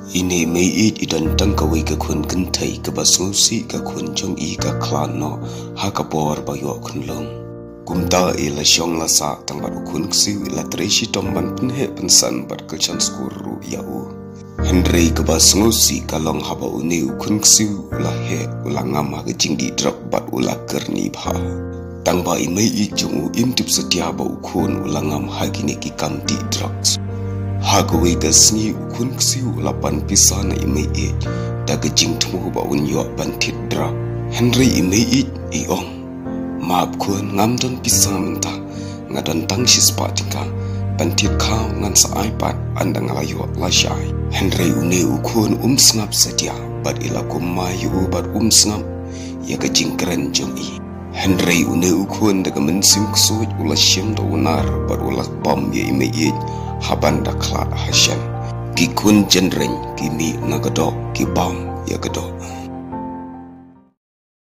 Ini mei idan tangkawai ka kun kentai ka basngusi ka kun jong I ka klan no ha ka bor ba yo kun long kumta ila syong la sa tang ba kun ksiu ila treshi tom ban pun he pensan bat ka chan skuru ya u Henry ka basngusi ka long ha ba uni kun ksiu la he ulang ngama ka jingdi drop bat ula kerni bha tang ba I mei I jong im tip setia ba kun ulang ngam ha gini ki kam di drugs Hagawai ka sni kun ksiu lapan pisana imei daga jing tumu ba unyo bantit dra Henry imei iong map kun ngamdon pisamenta ngadon tangsi spatika bantit kau ngan sa iPad anda ngalayo la syai Henry une ukun snap setia bad ila kumayu bad snap ya ka jing keren jong I Henry une ukun daga mensim ksuj ula syem do unar bad ula bom ya imei haban da klat hasyan ki kun jenreng ki mi nagado ki bam ya gado